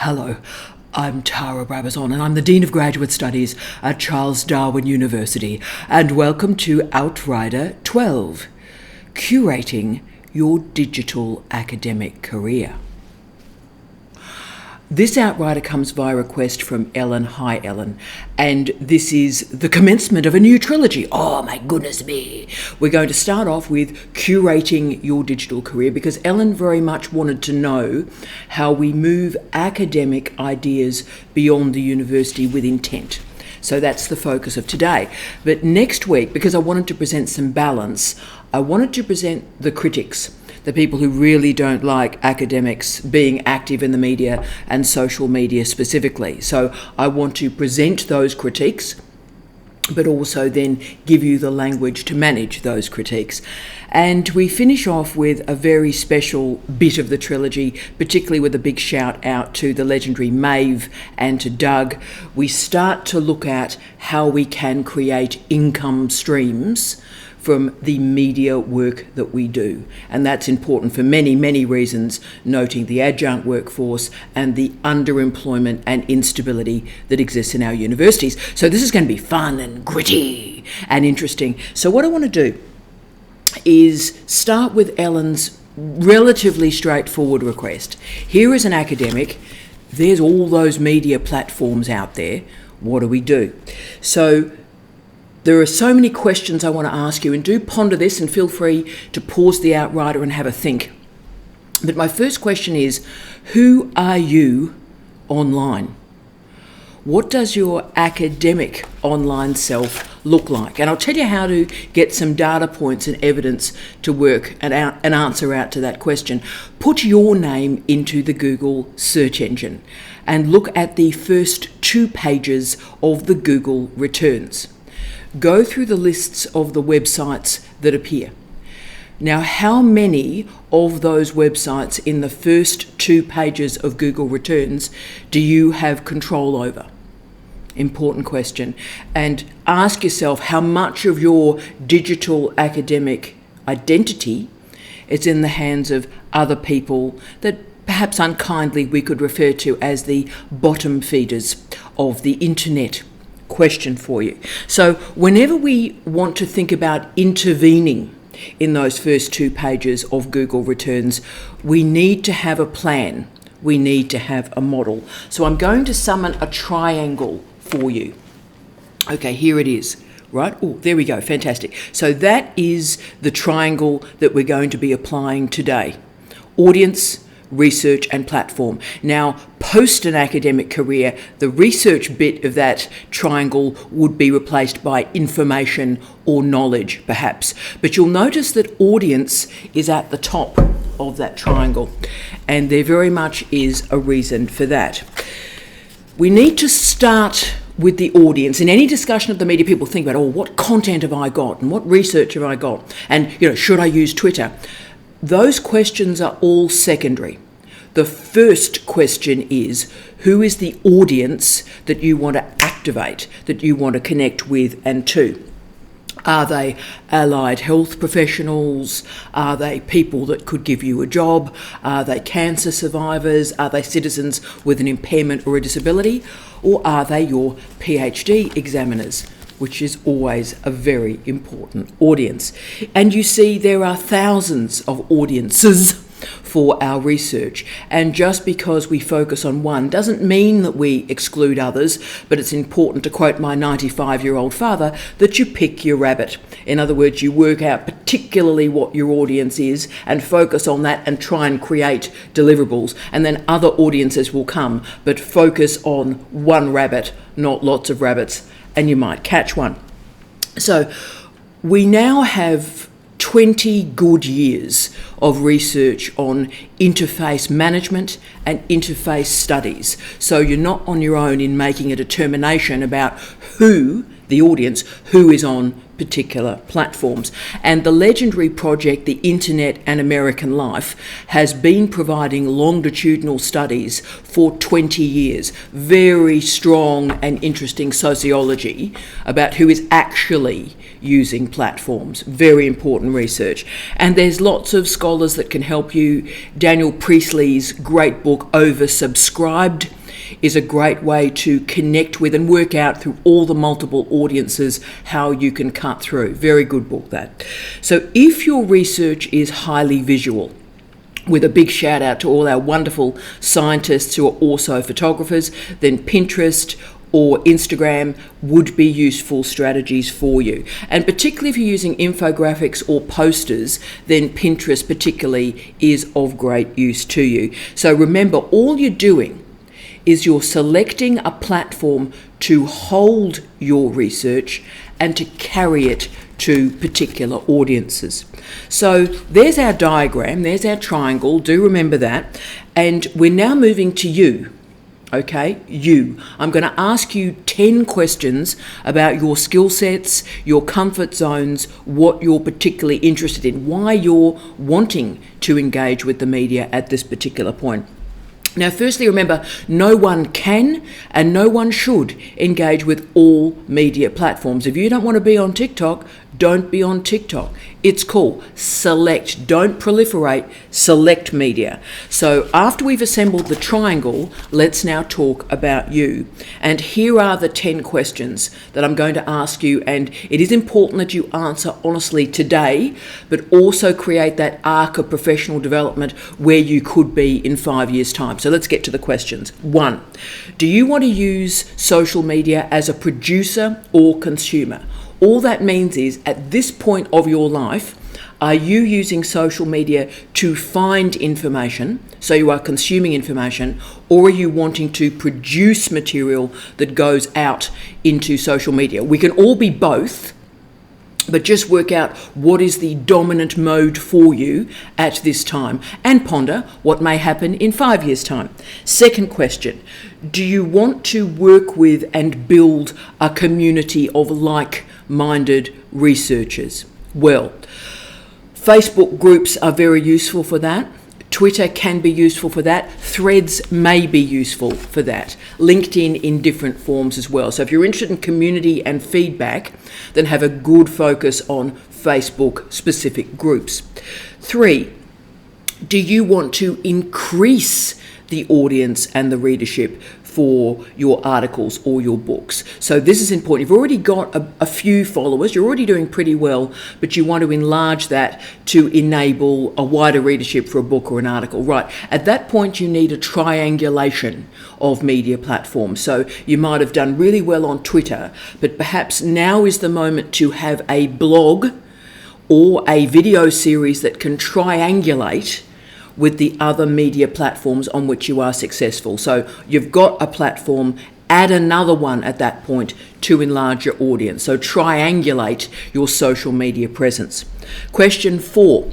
Hello, I'm Tara Brabazon and I'm the Dean of Graduate Studies at Charles Darwin University, and welcome to Outrider 12, Curating Your Digital Academic Career. This Outrider comes via request from Ellen. Hi Ellen, and this is the commencement of a new trilogy. Oh my goodness me. We're going to start off with Curating Your Digital Career because Ellen very much wanted to know how we move academic ideas beyond the university with intent. So that's the focus of today. But next week, because I wanted to present some balance, I wanted to present the critics, the people who really don't like academics being active in the media and social media specifically. So I want to present those critiques, but also then give you the language to manage those critiques. And we finish off with a very special bit of the trilogy, particularly with a big shout out to the legendary Maeve and to Doug. We start to look at how we can create income streams from the media work that we do. And that's important for many, many reasons, noting the adjunct workforce and the underemployment and instability that exists in our universities. So this is going to be fun and gritty and interesting. So what I want to do is start with Ellen's relatively straightforward request. Here is an academic. There's all those media platforms out there. What do we do? So there are so many questions I want to ask you, and do ponder this and feel free to pause the Outrider and have a think. But my first question is, who are you online? What does your academic online self look like? And I'll tell you how to get some data points and evidence to work an answer out to that question. Put your name into the Google search engine and look at the first 2 pages of the Google returns. Go through the lists of the websites that appear. Now, how many of those websites in the first 2 pages of Google returns do you have control over? Important question. And ask yourself how much of your digital academic identity is in the hands of other people that perhaps unkindly we could refer to as the bottom feeders of the internet. Question for you. So whenever we want to think about intervening in those first 2 pages of Google returns, we need to have a plan. We need to have a model. So I'm going to summon a triangle for you. Okay, here it is. Right? Oh, there we go. Fantastic. So that is the triangle that we're going to be applying today. Audience, research and platform. Now, post an academic career, the research bit of that triangle would be replaced by information or knowledge, perhaps. But you'll notice that audience is at the top of that triangle, and there very much is a reason for that. We need to start with the audience. In any discussion of the media, people think about, what content have I got and what research have I got? And, should I use Twitter? Those questions are all secondary. The first question is, who is the audience that you want to activate, that you want to connect with and to? Are they allied health professionals? Are they people that could give you a job? Are they cancer survivors? Are they citizens with an impairment or a disability? Or are they your PhD examiners, which is always a very important audience? And you see there are thousands of audiences for our research, and just because we focus on one doesn't mean that we exclude others, but it's important, to quote my 95-year-old father, that you pick your rabbit. In other words, you work out particularly what your audience is and focus on that and try and create deliverables, and then other audiences will come, but focus on one rabbit, not lots of rabbits, and you might catch one. So we now have 20 good years of research on interface management and interface studies. So you're not on your own in making a determination about who the audience, who is on particular platforms. And the legendary project, The Internet and American Life, has been providing longitudinal studies for 20 years. Very strong and interesting sociology about who is actually using platforms. Very important research. And there's lots of scholars that can help you. Daniel Priestley's great book, Oversubscribed, is a great way to connect with and work out through all the multiple audiences how you can cut through. Very good book, that. So if your research is highly visual, with a big shout out to all our wonderful scientists who are also photographers, then Pinterest or Instagram would be useful strategies for you. And particularly if you're using infographics or posters, then Pinterest particularly is of great use to you. So remember, all you're doing is you're selecting a platform to hold your research and to carry it to particular audiences. So there's our diagram, there's our triangle, do remember that. And we're now moving to you. Okay, you. I'm going to ask you 10 questions about your skill sets, your comfort zones, what you're particularly interested in, why you're wanting to engage with the media at this particular point. Now, firstly, remember, no one can and no one should engage with all media platforms. If you don't want to be on TikTok, don't be on TikTok. It's cool. Select. Don't proliferate. Select media. So after we've assembled the triangle, let's now talk about you. And here are the 10 questions that I'm going to ask you. And it is important that you answer honestly today, but also create that arc of professional development where you could be in 5 years' time. So let's get to the questions. 1, do you want to use social media as a producer or consumer? All that means is, at this point of your life, are you using social media to find information, so you are consuming information, or are you wanting to produce material that goes out into social media? We can all be both, but just work out what is the dominant mode for you at this time and ponder what may happen in 5 years' time. Second question, do you want to work with and build a community of like-minded researchers? Well, Facebook groups are very useful for that. Twitter can be useful for that. Threads may be useful for that. LinkedIn in different forms as well. So if you're interested in community and feedback, then have a good focus on Facebook specific groups. 3, do you want to increase the audience and the readership for your articles or your books? So this is important. You've already got a few followers, you're already doing pretty well, but you want to enlarge that to enable a wider readership for a book or an article. Right, at that point you need a triangulation of media platforms. So you might have done really well on Twitter, but perhaps now is the moment to have a blog or a video series that can triangulate with the other media platforms on which you are successful. So you've got a platform, add another one at that point to enlarge your audience. So triangulate your social media presence. Question 4,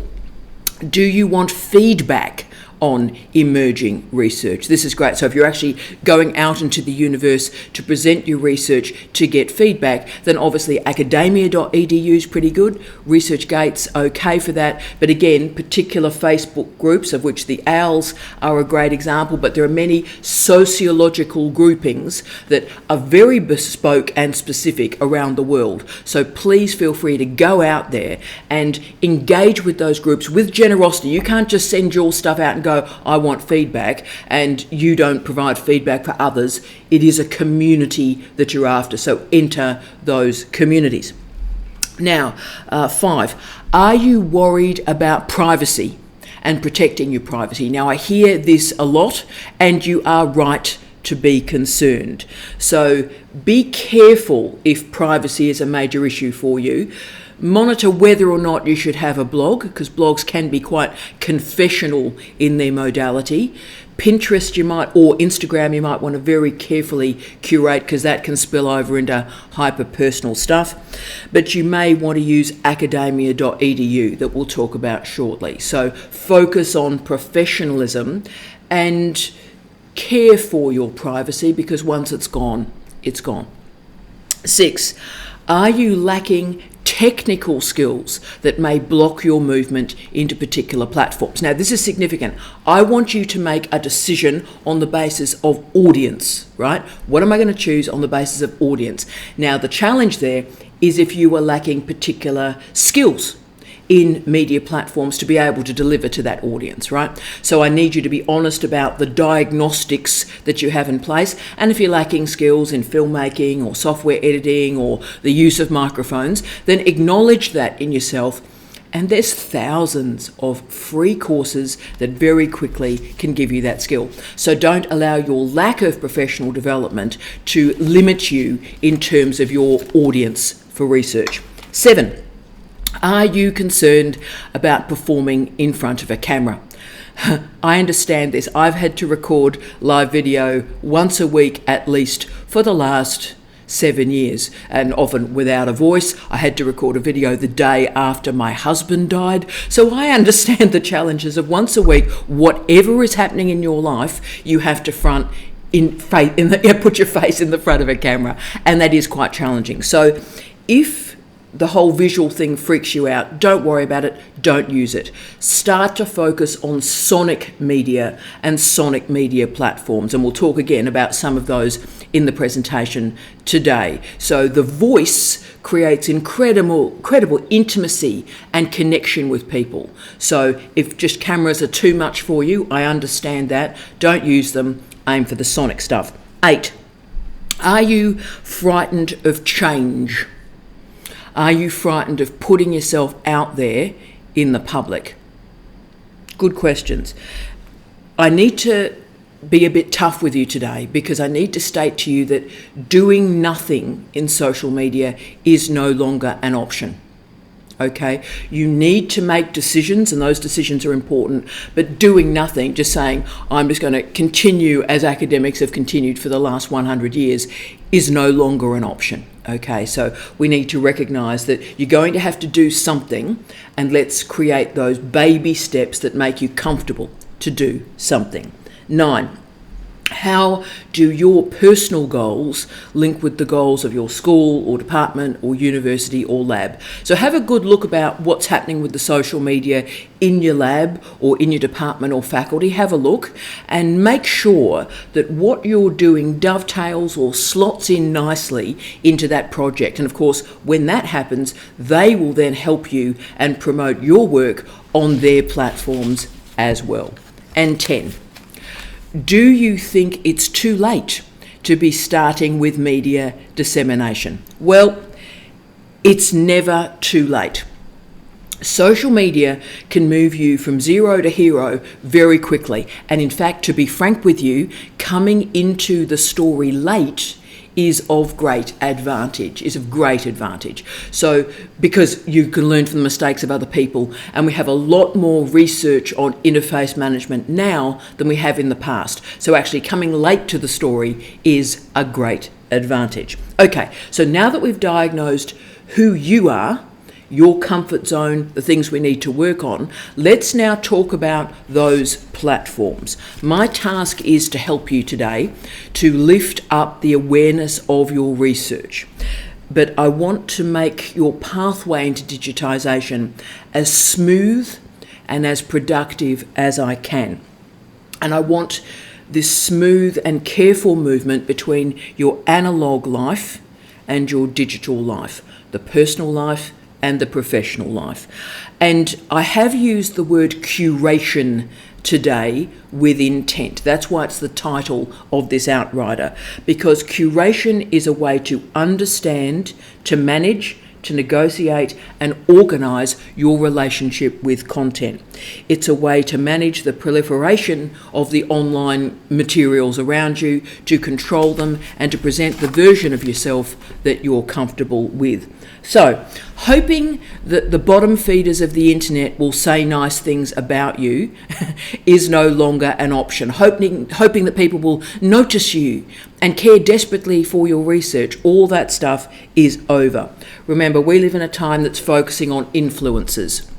do you want feedback on emerging research? This is great. So if you're actually going out into the universe to present your research to get feedback, then obviously academia.edu is pretty good. ResearchGate's okay for that. But again, particular Facebook groups, of which the OWLs are a great example, but there are many sociological groupings that are very bespoke and specific around the world. So please feel free to go out there and engage with those groups with generosity. You can't just send your stuff out and go, I want feedback, and you don't provide feedback for others. It is a community that you're after, so enter those communities. Now, 5, are you worried about privacy and protecting your privacy? Now, I hear this a lot, and you are right to be concerned. So be careful if privacy is a major issue for you. Monitor whether or not you should have a blog, because blogs can be quite confessional in their modality. Pinterest or Instagram you might want to very carefully curate, because that can spill over into hyper-personal stuff. But you may want to use academia.edu, that we'll talk about shortly. So focus on professionalism and care for your privacy, because once it's gone, it's gone. 6, Are you lacking technical skills that may block your movement into particular platforms? Now, this is significant. I want you to make a decision on the basis of audience, right? What am I going to choose on the basis of audience? Now, the challenge there is if you are lacking particular skills in media platforms to be able to deliver to that audience, right? So I need you to be honest about the diagnostics that you have in place. And if you're lacking skills in filmmaking or software editing or the use of microphones, then acknowledge that in yourself. And there's thousands of free courses that very quickly can give you that skill. So don't allow your lack of professional development to limit you in terms of your audience for research. 7. Are you concerned about performing in front of a camera? I understand this. I've had to record live video once a week at least for the last 7 years, and often without a voice. I had to record a video the day after my husband died. So I understand the challenges of once a week, whatever is happening in your life, you have to put your face in the front of a camera, and that is quite challenging. So if the whole visual thing freaks you out, don't worry about it, don't use it. Start to focus on sonic media and sonic media platforms, and we'll talk again about some of those in the presentation today. So the voice creates incredible intimacy and connection with people. So if just cameras are too much for you, I understand that. Don't use them, aim for the sonic stuff. 8. Are you frightened of change? Are you frightened of putting yourself out there in the public? Good questions. I need to be a bit tough with you today because I need to state to you that doing nothing in social media is no longer an option. Okay, you need to make decisions, and those decisions are important, but doing nothing, just saying I'm just going to continue as academics have continued for the last 100 years, is no longer an option. Okay, so we need to recognise that you're going to have to do something, and let's create those baby steps that make you comfortable to do something. 9. How do your personal goals link with the goals of your school or department or university or lab? So have a good look about what's happening with the social media in your lab or in your department or faculty. Have a look and make sure that what you're doing dovetails or slots in nicely into that project. And of course, when that happens, they will then help you and promote your work on their platforms as well. And 10. Do you think it's too late to be starting with media dissemination? Well, it's never too late. Social media can move you from zero to hero very quickly. And in fact, to be frank with you, coming into the story late is of great advantage. So because you can learn from the mistakes of other people, and we have a lot more research on interface management now than we have in the past. So actually coming late to the story is a great advantage. Okay, so now that we've diagnosed who you are, your comfort zone, the things we need to work on, let's now talk about those platforms. My task is to help you today to lift up the awareness of your research. But I want to make your pathway into digitisation as smooth and as productive as I can. And I want this smooth and careful movement between your analogue life and your digital life, the personal life and the professional life. And I have used the word curation today with intent. That's why it's the title of this Outrider, because curation is a way to understand, to manage, to negotiate and organise your relationship with content. It's a way to manage the proliferation of the online materials around you, to control them and to present the version of yourself that you're comfortable with. So, hoping that the bottom feeders of the internet will say nice things about you is no longer an option. Hoping that people will notice you and care desperately for your research, all that stuff is over. Remember, we live in a time that's focusing on influencers.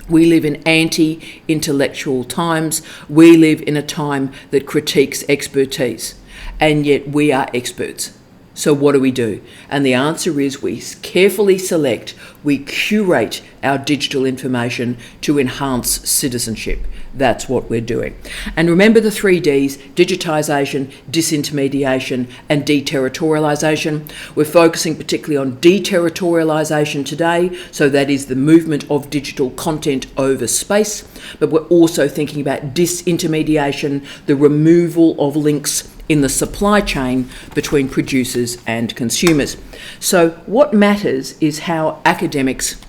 We live in anti-intellectual times. We live in a time that critiques expertise, and yet we are experts. So what do? And the answer is we carefully select, we curate our digital information to enhance citizenship. That's what we're doing. And remember the 3 Ds: digitisation, disintermediation, and deterritorialisation. We're focusing particularly on deterritorialisation today, so that is the movement of digital content over space, but we're also thinking about disintermediation, the removal of links in the supply chain between producers and consumers. So what matters is how academics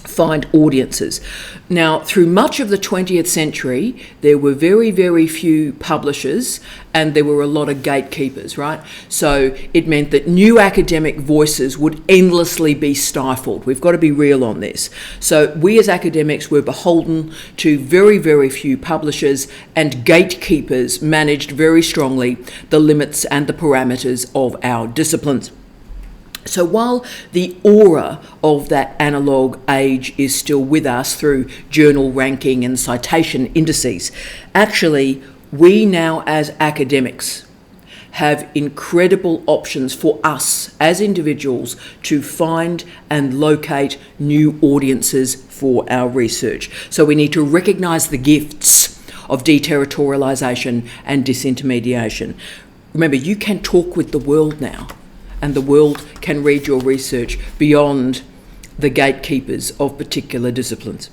find audiences. Now, through much of the 20th century, there were very, very few publishers and there were a lot of gatekeepers, right? So it meant that new academic voices would endlessly be stifled. We've got to be real on this. So we as academics were beholden to very, very few publishers, and gatekeepers managed very strongly the limits and the parameters of our disciplines. So while the aura of that analogue age is still with us through journal ranking and citation indices, actually we now as academics have incredible options for us as individuals to find and locate new audiences for our research. So we need to recognise the gifts of deterritorialisation and disintermediation. Remember, you can talk with the world now, and the world can read your research beyond the gatekeepers of particular disciplines.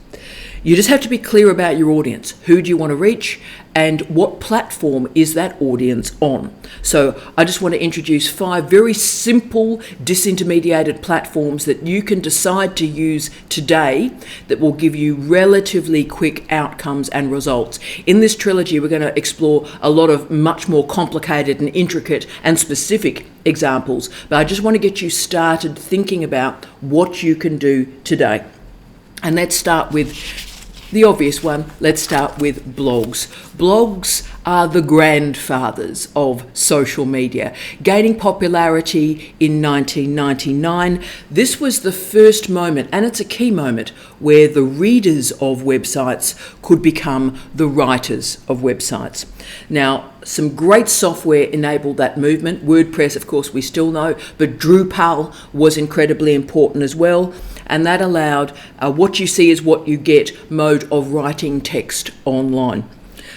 You just have to be clear about your audience. Who do you want to reach, and what platform is that audience on? So I just want to introduce 5 very simple disintermediated platforms that you can decide to use today that will give you relatively quick outcomes and results. In this trilogy, we're going to explore a lot of much more complicated and intricate and specific examples, but I just want to get you started thinking about what you can do today. And let's start with the obvious one. Let's start with blogs. Blogs are the grandfathers of social media, gaining popularity in 1999. This was the first moment, and it's a key moment, where the readers of websites could become the writers of websites. Now, some great software enabled that movement. WordPress, of course, we still know, but Drupal was incredibly important as well. And that allowed what you see is what you get mode of writing text online.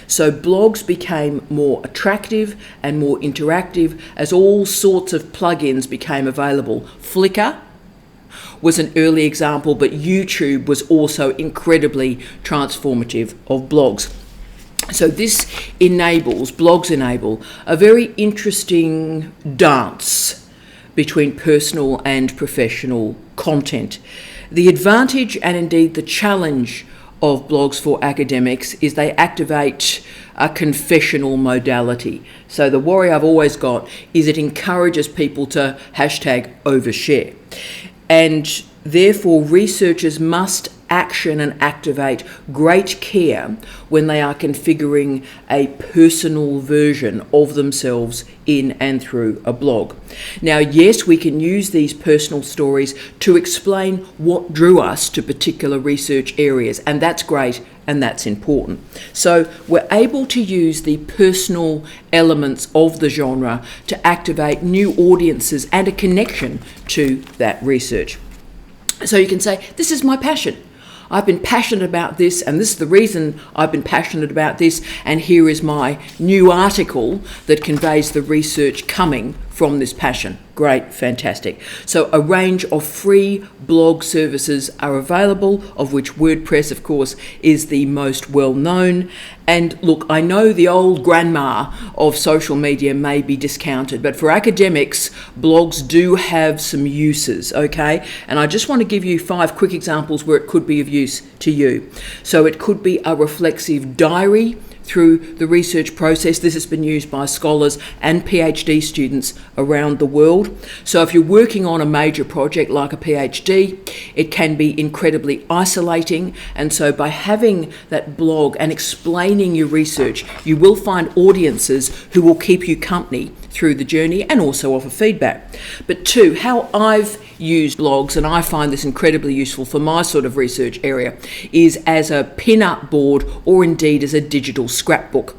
So blogs became more attractive and more interactive as all sorts of plugins became available. Flickr was an early example, but YouTube was also incredibly transformative of blogs. So blogs enable a very interesting dance between personal and professional content. The advantage and indeed the challenge of blogs for academics is they activate a confessional modality. So the worry I've always got is it encourages people to #overshare. And therefore researchers must action and activate great care when they are configuring a personal version of themselves in and through a blog. Now, yes, we can use these personal stories to explain what drew us to particular research areas, and that's great and that's important. So we're able to use the personal elements of the genre to activate new audiences and a connection to that research. So you can say, this is my passion. I've been passionate about this, and this is the reason I've been passionate about this, and here is my new article that conveys the research coming from this passion. Great, fantastic. So a range of free blog services are available, of which WordPress, of course, is the most well-known. And look, I know the old grandma of social media may be discounted, but for academics, blogs do have some uses, okay? And I just want to give you 5 quick examples where it could be of use to you. So it could be a reflexive diary through the research process. This has been used by scholars and PhD students around the world. So if you're working on a major project like a PhD, it can be incredibly isolating. And so by having that blog and explaining your research, you will find audiences who will keep you company through the journey and also offer feedback. But 2, how I've used blogs, and I find this incredibly useful for my sort of research area, is as a pin-up board or indeed as a digital scrapbook.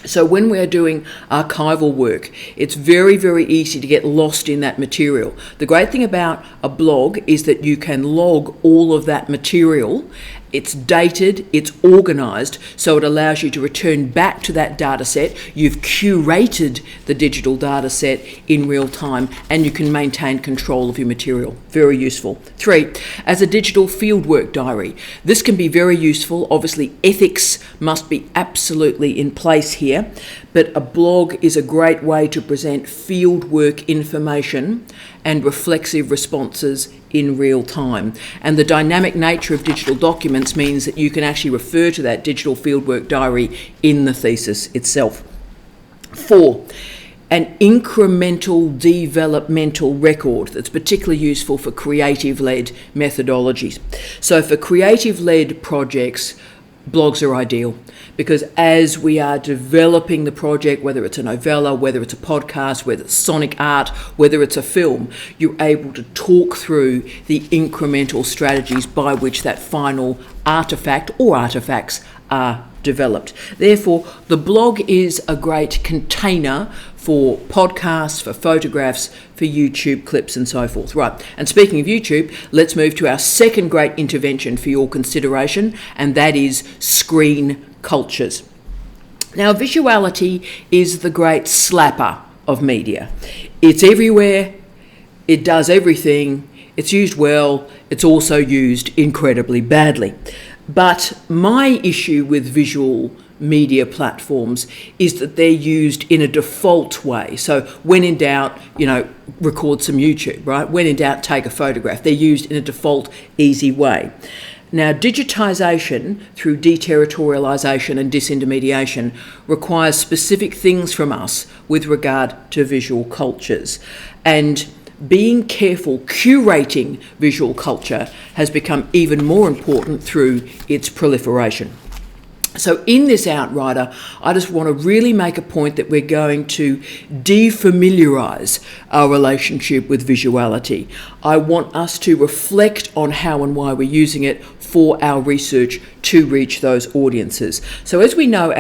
So when we're doing archival work, it's very, very easy to get lost in that material. The great thing about a blog is that you can log all of that material. It's dated, it's organised, so it allows you to return back to that data set. You've curated the digital data set in real time, and you can maintain control of your material. Very useful. 3, as a digital fieldwork diary. This can be very useful. Obviously, ethics must be absolutely in place here, but a blog is a great way to present fieldwork information and reflexive responses in real time. And the dynamic nature of digital documents means that you can actually refer to that digital fieldwork diary in the thesis itself. 4, an incremental developmental record that's particularly useful for creative-led methodologies. So for creative-led projects, blogs are ideal, because as we are developing the project, whether it's a novella, whether it's a podcast, whether it's sonic art, whether it's a film, you're able to talk through the incremental strategies by which that final artifact or artifacts are developed. Therefore, the blog is a great container for podcasts, for photographs, for YouTube clips and so forth. Right, and speaking of YouTube, let's move to our second great intervention for your consideration, and that is screen cultures. Now, visuality is the great slapper of media. It's everywhere, it does everything, it's used well, it's also used incredibly badly. But my issue with visual media platforms is that they're used in a default way. So when in doubt, record some YouTube, right? When in doubt, take a photograph. They're used in a default, easy way. Now, digitisation through deterritorialisation and disintermediation requires specific things from us with regard to visual cultures. And being careful, curating visual culture has become even more important through its proliferation. So in this Outrider, I just want to really make a point that we're going to defamiliarise our relationship with visuality. I want us to reflect on how and why we're using it for our research to reach those audiences. So as we know,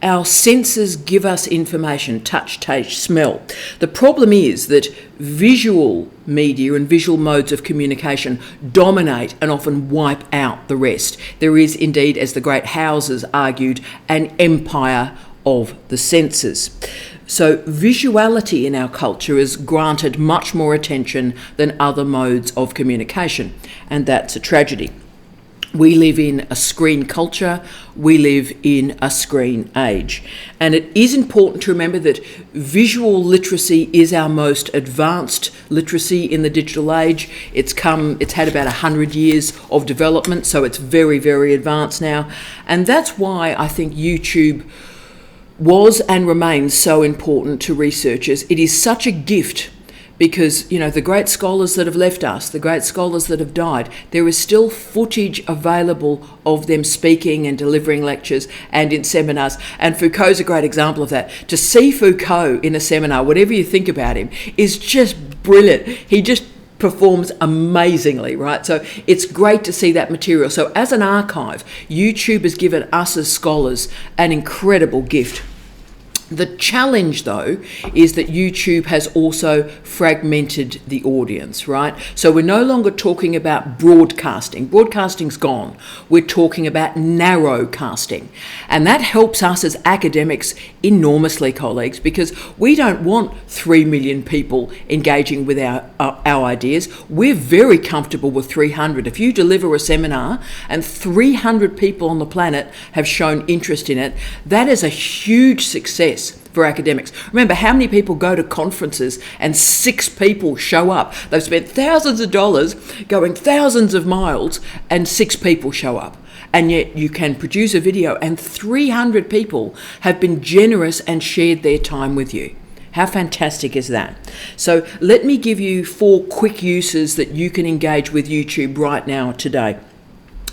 our senses give us information: touch, taste, smell. The problem is that visual media and visual modes of communication dominate and often wipe out the rest. There is indeed, as the great Houses argued, an empire of the senses. So visuality in our culture is granted much more attention than other modes of communication, and that's a tragedy. We live in a screen culture, we live in a screen age. And it is important to remember that visual literacy is our most advanced literacy in the digital age. It's had about 100 years of development, so it's very, very advanced now. And that's why I think YouTube was and remains so important to researchers. It is such a gift, because, the great scholars that have left us, the great scholars that have died, there is still footage available of them speaking and delivering lectures and in seminars. And Foucault's a great example of that. To see Foucault in a seminar, whatever you think about him, is just brilliant. He just performs amazingly, right? So it's great to see that material. So as an archive, YouTube has given us as scholars an incredible gift. The challenge, though, is that YouTube has also fragmented the audience, right? So we're no longer talking about broadcasting. Broadcasting's gone. We're talking about narrowcasting. And that helps us as academics enormously, colleagues, because we don't want 3 million people engaging with our ideas. We're very comfortable with 300. If you deliver a seminar and 300 people on the planet have shown interest in it, that is a huge success for academics. Remember, how many people go to conferences and 6 people show up? They've spent thousands of dollars going thousands of miles and 6 people show up. And yet you can produce a video and 300 people have been generous and shared their time with you. How fantastic is that? So let me give you 4 quick uses that you can engage with YouTube right now today.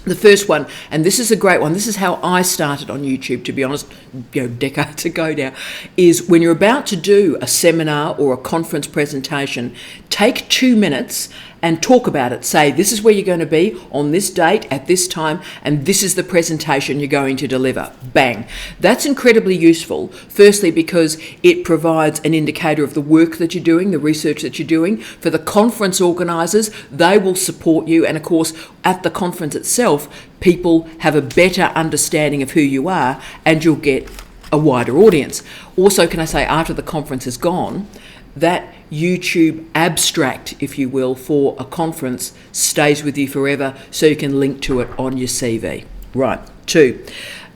The first one, and this is a great one, this is how I started on YouTube, to be honest, decades ago now, is when you're about to do a seminar or a conference presentation, take 2 minutes and talk about it. Say, this is where you're going to be on this date at this time, and this is the presentation you're going to deliver. Bang. That's incredibly useful, firstly because it provides an indicator of the work that you're doing, the research that you're doing. For the conference organisers, they will support you, and of course at the conference itself, people have a better understanding of who you are, and you'll get a wider audience. Also, can I say, after the conference is gone, that YouTube abstract, if you will, for a conference stays with you forever, so you can link to it on your CV. Right. 2,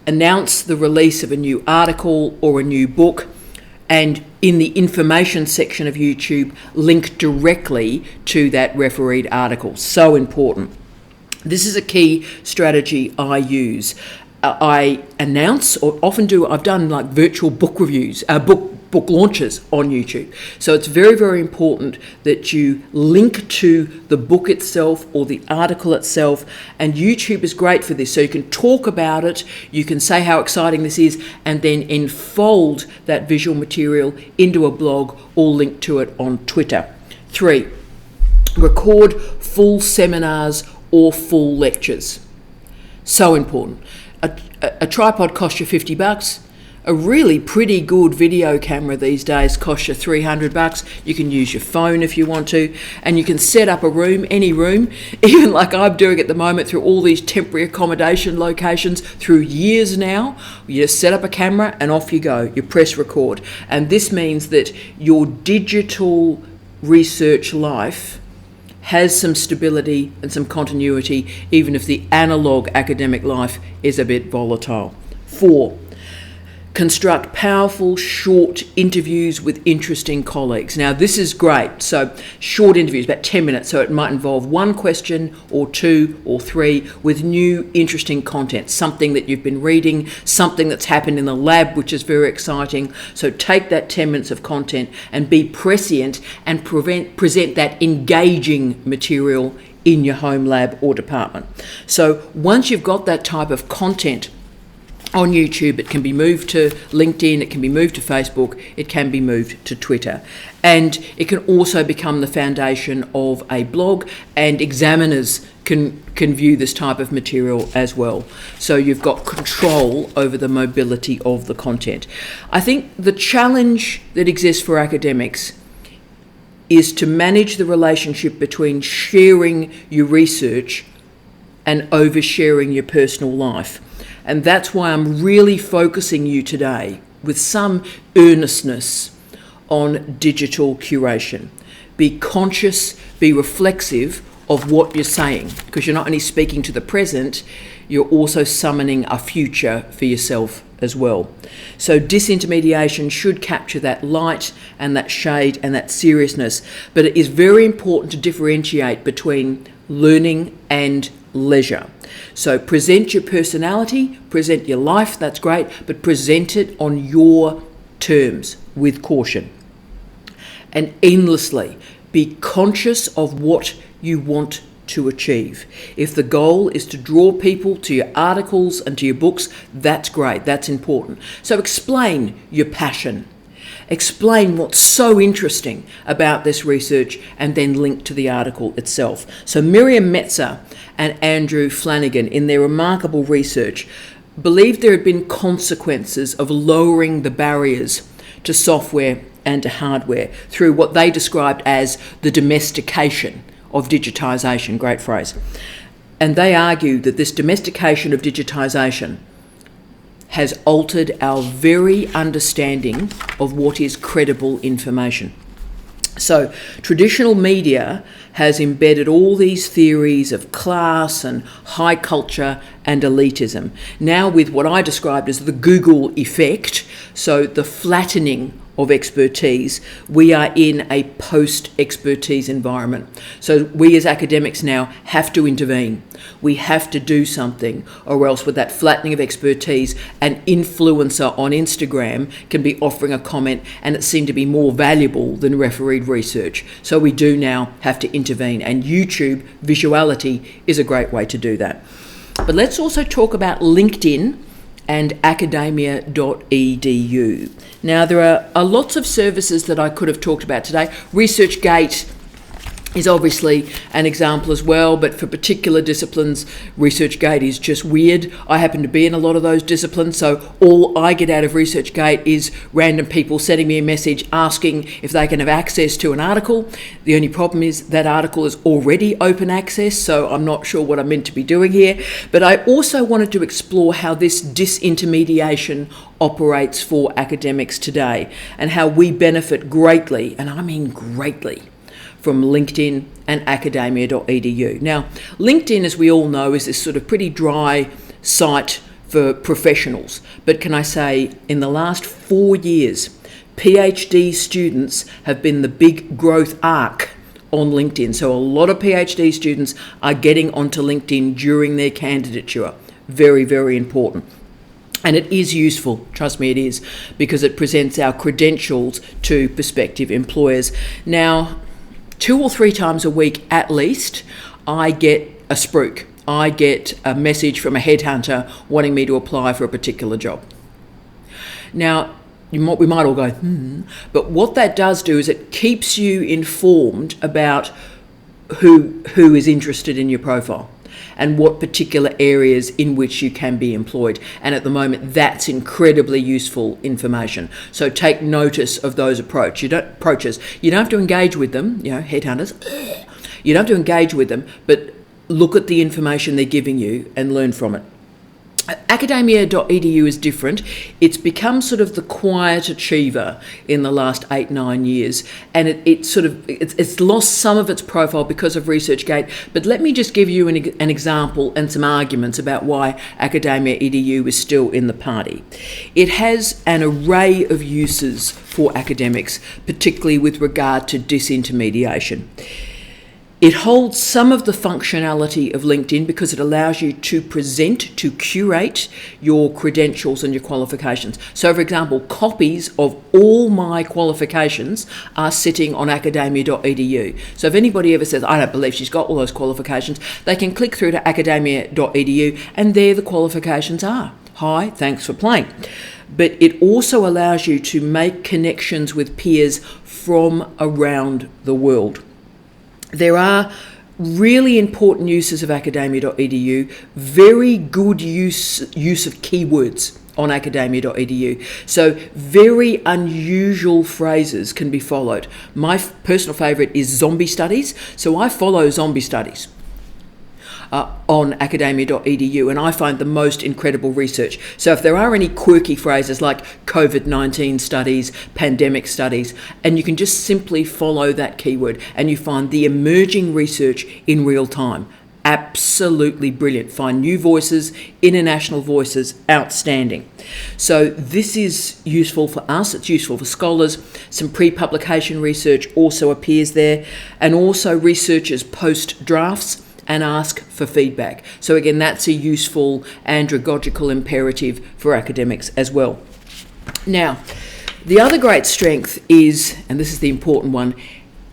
announce the release of a new article or a new book, and in the information section of YouTube, link directly to that refereed article. So important. This is a key strategy I use. I announce, or often do, I've done like virtual book reviews, book launches on YouTube. So it's very, very important that you link to the book itself or the article itself, and YouTube is great for this. So you can talk about it, you can say how exciting this is, and then enfold that visual material into a blog or link to it on Twitter. 3, record full seminars or full lectures. So important. A tripod costs you $50. A really pretty good video camera these days costs you $300. You can use your phone if you want to, and you can set up a room, any room, even like I'm doing at the moment through all these temporary accommodation locations through years now. You just set up a camera and off you go. You press record. And this means that your digital research life has some stability and some continuity, even if the analogue academic life is a bit volatile. 4, construct powerful, short interviews with interesting colleagues. Now, this is great. So, short interviews, about 10 minutes. So, it might involve 1 question or 2 or 3 with new, interesting content, something that you've been reading, something that's happened in the lab, which is very exciting. So, take that 10 minutes of content and be prescient and present that engaging material in your home lab or department. So, once you've got that type of content on YouTube, it can be moved to LinkedIn, it can be moved to Facebook, it can be moved to Twitter. And it can also become the foundation of a blog, and examiners can view this type of material as well. So you've got control over the mobility of the content. I think the challenge that exists for academics is to manage the relationship between sharing your research and oversharing your personal life. And that's why I'm really focusing you today with some earnestness on digital curation. Be conscious, be reflexive of what you're saying, because you're not only speaking to the present, you're also summoning a future for yourself as well. So disintermediation should capture that light and that shade and that seriousness, but it is very important to differentiate between learning and leisure. So present your personality, present your life, that's great, but present it on your terms with caution. And endlessly be conscious of what you want to achieve. If the goal is to draw people to your articles and to your books, that's great, that's important. So explain your passion. Explain what's so interesting about this research, and then link to the article itself. So Miriam Metzer and Andrew Flanagan, in their remarkable research, believed there had been consequences of lowering the barriers to software and to hardware through what they described as the domestication of digitisation. Great phrase. And they argued that this domestication of digitisation has altered our very understanding of what is credible information. So traditional media has embedded all these theories of class and high culture and elitism. Now with what I described as the Google effect, so the flattening of expertise, we are in a post-expertise environment. So we as academics now have to intervene. We have to do something, or else with that flattening of expertise, an influencer on Instagram can be offering a comment and it seemed to be more valuable than refereed research. So we do now have to intervene, and YouTube visuality is a great way to do that. But let's also talk about LinkedIn and academia.edu. Now, there are lots of services that I could have talked about today. ResearchGate is obviously an example as well, but for particular disciplines, ResearchGate is just weird. I happen to be in a lot of those disciplines, so all I get out of ResearchGate is random people sending me a message asking if they can have access to an article. The only problem is that article is already open access, so I'm not sure what I'm meant to be doing here. But I also wanted to explore how this disintermediation operates for academics today and how we benefit greatly, and I mean greatly, from LinkedIn and academia.edu. Now, LinkedIn, as we all know, is this sort of pretty dry site for professionals. But can I say, in the last 4 years, PhD students have been the big growth arc on LinkedIn. So a lot of PhD students are getting onto LinkedIn during their candidature. Very, very important. And it is useful, trust me it is, because it presents our credentials to prospective employers. Now, 2 or 3 times a week at least, I get a spruik. I get a message from a headhunter wanting me to apply for a particular job. Now, we might all go, but what that does do is it keeps you informed about who is interested in your profile and what particular areas in which you can be employed. And at the moment, that's incredibly useful information. So take notice of those approaches. You don't have to engage with them, headhunters. You don't have to engage with them, but look at the information they're giving you and learn from it. Academia.edu is different. It's become sort of the quiet achiever in the last 8-9 years, and it's lost some of its profile because of ResearchGate. But let me just give you an example and some arguments about why Academia.edu is still in the party. It has an array of uses for academics, particularly with regard to disintermediation. It holds some of the functionality of LinkedIn because it allows you to curate your credentials and your qualifications. So, for example, copies of all my qualifications are sitting on academia.edu. So if anybody ever says, I don't believe she's got all those qualifications, they can click through to academia.edu and there the qualifications are. Hi, thanks for playing. But it also allows you to make connections with peers from around the world. There are really important uses of academia.edu, very good use of keywords on academia.edu. So very unusual phrases can be followed. My personal favourite is zombie studies. So I follow zombie studies on academia.edu, and I find the most incredible research. So if there are any quirky phrases like COVID-19 studies, pandemic studies, and you can just simply follow that keyword and you find the emerging research in real time. Absolutely brilliant. Find new voices, international voices, outstanding. So this is useful for us, it's useful for scholars. Some pre-publication research also appears there, and also researchers post drafts and ask for feedback. So again, that's a useful andragogical imperative for academics as well. Now, the other great strength is, and this is the important one,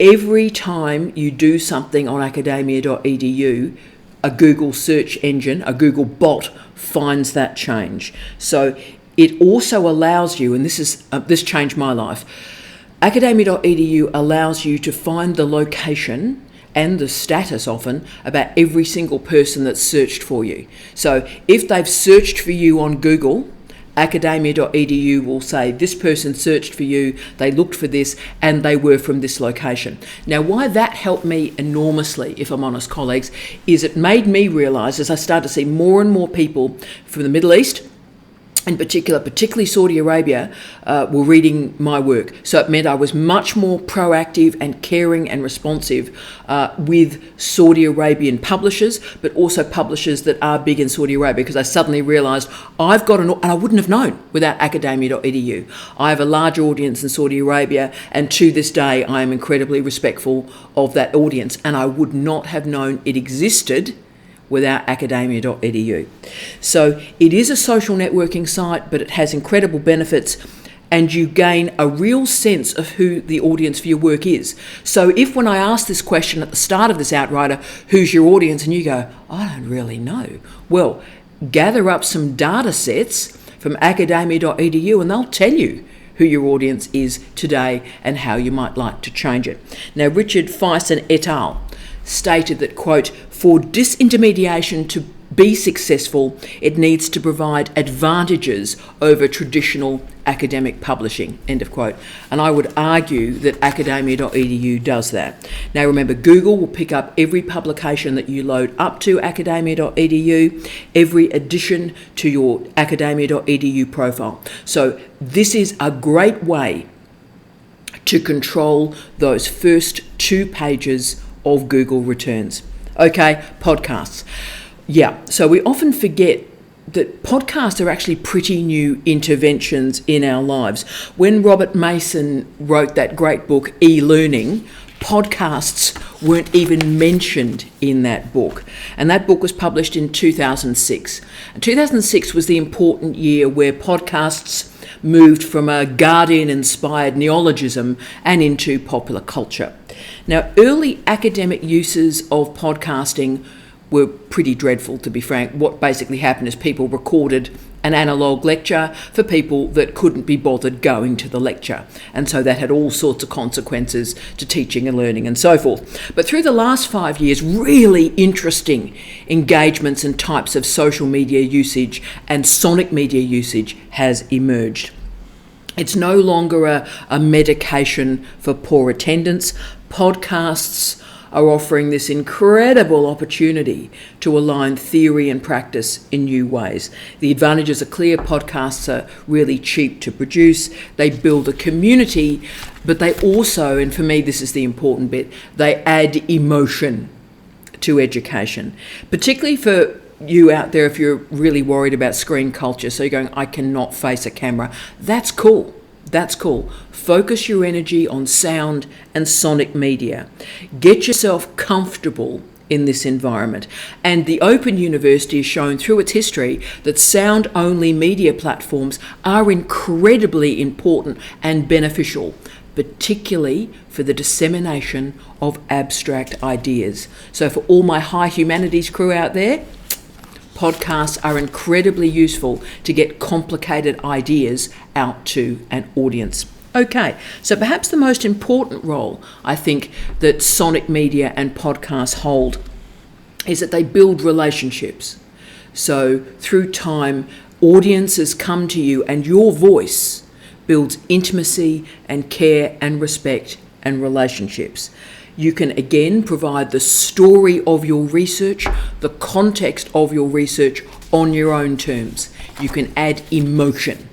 every time you do something on academia.edu, a Google search engine, a Google bot finds that change. So it also allows you, and this changed my life, academia.edu allows you to find the location and the status often about every single person that's searched for you. So if they've searched for you on Google, academia.edu will say this person searched for you, they looked for this, and they were from this location. Now, why that helped me enormously, if I'm honest, colleagues, is it made me realise, as I started to see more and more people from the Middle East, in particular, particularly Saudi Arabia, were reading my work. So it meant I was much more proactive and caring and responsive with Saudi Arabian publishers, but also publishers that are big in Saudi Arabia, because I suddenly realised I've got and I wouldn't have known without academia.edu. I have a large audience in Saudi Arabia, and to this day I am incredibly respectful of that audience, and I would not have known it existed without academia.edu. So it is a social networking site, but it has incredible benefits, and you gain a real sense of who the audience for your work is. So if when I ask this question at the start of this Outrider, who's your audience, and you go, I don't really know, well, gather up some data sets from academia.edu and they'll tell you who your audience is today and how you might like to change it. Now, Richard Fison et al. Stated that, quote, for disintermediation to be successful, it needs to provide advantages over traditional academic publishing, end of quote. And I would argue that academia.edu does that. Now remember, Google will pick up every publication that you load up to academia.edu, every addition to your academia.edu profile. So this is a great way to control those first 2 pages of Google returns. Okay, podcasts. Yeah, so we often forget that podcasts are actually pretty new interventions in our lives. When Robert Mason wrote that great book, E-Learning, podcasts weren't even mentioned in that book. And that book was published in 2006. And 2006 was the important year where podcasts moved from a Guardian-inspired neologism and into popular culture. Now, early academic uses of podcasting were pretty dreadful, to be frank. What basically happened is people recorded an analogue lecture for people that couldn't be bothered going to the lecture. And so that had all sorts of consequences to teaching and learning and so forth. But through the last 5 years, really interesting engagements and types of social media usage and sonic media usage has emerged. It's no longer a medication for poor attendance. Podcasts are offering this incredible opportunity to align theory and practice in new ways. The advantages are clear. Podcasts are really cheap to produce. They build a community, but they also, and for me this is the important bit, they add emotion to education, particularly for you out there if you're really worried about screen culture. So you're going, I cannot face a camera. That's cool. That's cool. Focus your energy on sound and sonic media. Get yourself comfortable in this environment. And the Open University has shown through its history that sound-only media platforms are incredibly important and beneficial, particularly for the dissemination of abstract ideas. So for all my high humanities crew out there, podcasts are incredibly useful to get complicated ideas out to an audience. Okay, so perhaps the most important role I think that sonic media and podcasts hold is that they build relationships. So through time, audiences come to you and your voice builds intimacy and care and respect and relationships. You can again provide the story of your research, the context of your research on your own terms. You can add emotion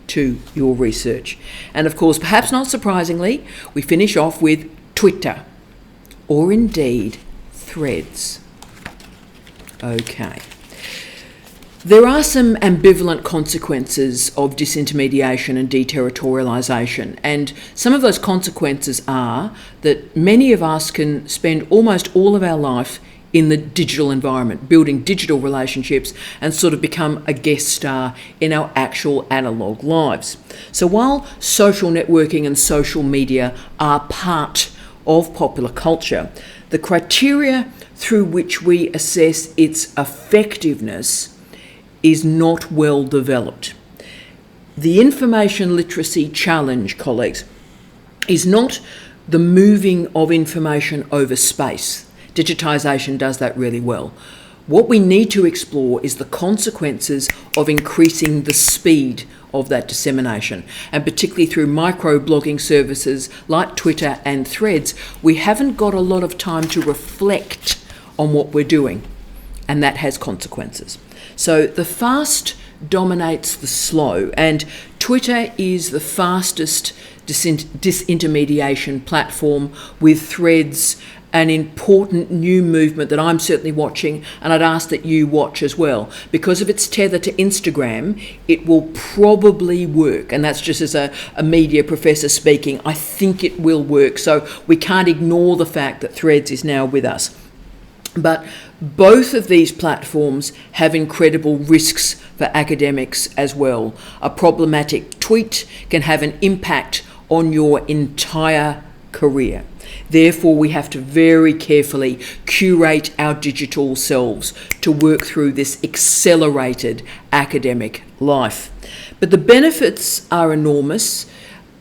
to your research. And of course, perhaps not surprisingly, we finish off with Twitter, or indeed Threads. Okay. There are some ambivalent consequences of disintermediation and deterritorialisation, and some of those consequences are that many of us can spend almost all of our life in the digital environment, building digital relationships and sort of become a guest star in our actual analogue lives. So while social networking and social media are part of popular culture, the criteria through which we assess its effectiveness is not well developed. The information literacy challenge, colleagues, is not the moving of information over space. Digitisation does that really well. What we need to explore is the consequences of increasing the speed of that dissemination. And particularly through micro-blogging services like Twitter and Threads, we haven't got a lot of time to reflect on what we're doing, and that has consequences. So the fast dominates the slow, and Twitter is the fastest disintermediation platform, with Threads an important new movement that I'm certainly watching, and I'd ask that you watch as well. Because of its tether to Instagram, it will probably work, and that's just as a media professor speaking. I think it will work, so we can't ignore the fact that Threads is now with us. But both of these platforms have incredible risks for academics as well. A problematic tweet can have an impact on your entire career. Therefore, we have to very carefully curate our digital selves to work through this accelerated academic life. But the benefits are enormous.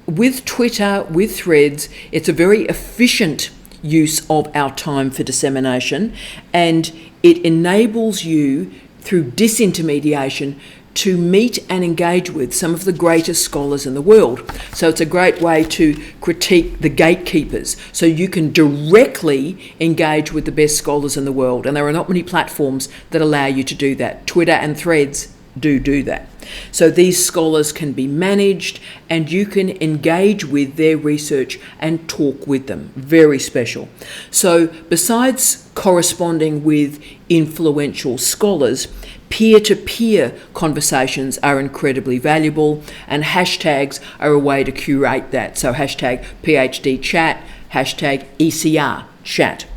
with Twitter, with Threads, it's a very efficient use of our time for dissemination, and it enables you through disintermediation to meet and engage with some of the greatest scholars in the world. So it's a great way to critique the gatekeepers. So you can directly engage with the best scholars in the world. And there are not many platforms that allow you to do that. Twitter and Threads do that. So these scholars can be managed and you can engage with their research and talk with them. Very special. So besides corresponding with influential scholars, peer-to-peer conversations are incredibly valuable, and hashtags are a way to curate that. So hashtag PhD chat, hashtag ECR chat.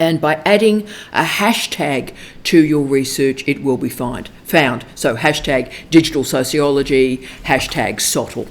And by adding a hashtag to your research, it will be found. So hashtag digital sociology, hashtag SOTL.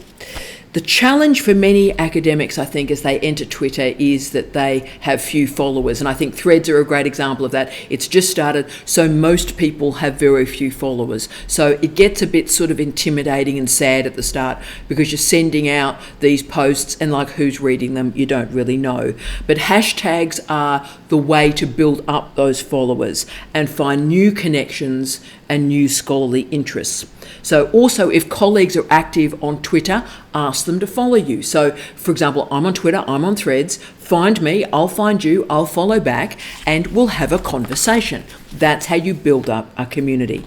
The challenge for many academics, I think, as they enter Twitter is that they have few followers. And I think Threads are a great example of that. It's just started, so most people have very few followers. So it gets a bit sort of intimidating and sad at the start because you're sending out these posts and like who's reading them, you don't really know. But hashtags are the way to build up those followers and find new connections and new scholarly interests. So also, if colleagues are active on Twitter, ask them to follow you. So, for example, I'm on Twitter, I'm on Threads, find me, I'll find you, I'll follow back, and we'll have a conversation. That's how you build up a community.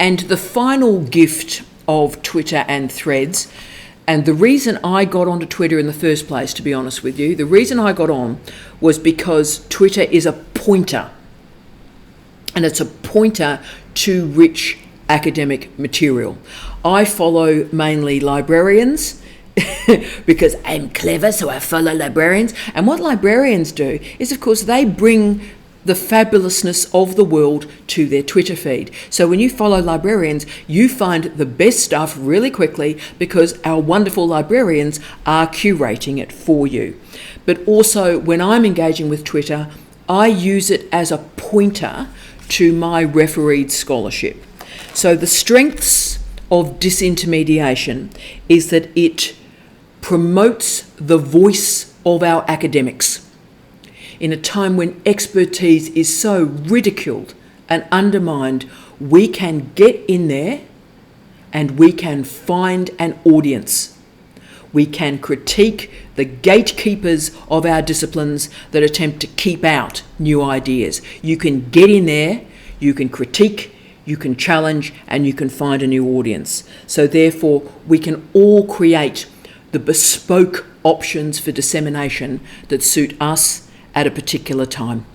And the final gift of Twitter and Threads, and the reason I got onto Twitter in the first place, to be honest with you, the reason I got on was because Twitter is a pointer. And it's a pointer to rich academic material. I follow mainly librarians because I'm clever, so I follow librarians. And what librarians do is, of course, they bring the fabulousness of the world to their Twitter feed. So when you follow librarians, you find the best stuff really quickly because our wonderful librarians are curating it for you. But also, when I'm engaging with Twitter, I use it as a pointer to my refereed scholarship. So the strengths of disintermediation is that it promotes the voice of our academics. In a time when expertise is so ridiculed and undermined, we can get in there and we can find an audience. We can critique the gatekeepers of our disciplines that attempt to keep out new ideas. You can get in there, you can critique, you can challenge, and you can find a new audience. So therefore, we can all create the bespoke options for dissemination that suit us at a particular time.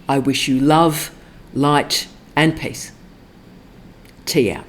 I wish you love, light, and peace. Tea out.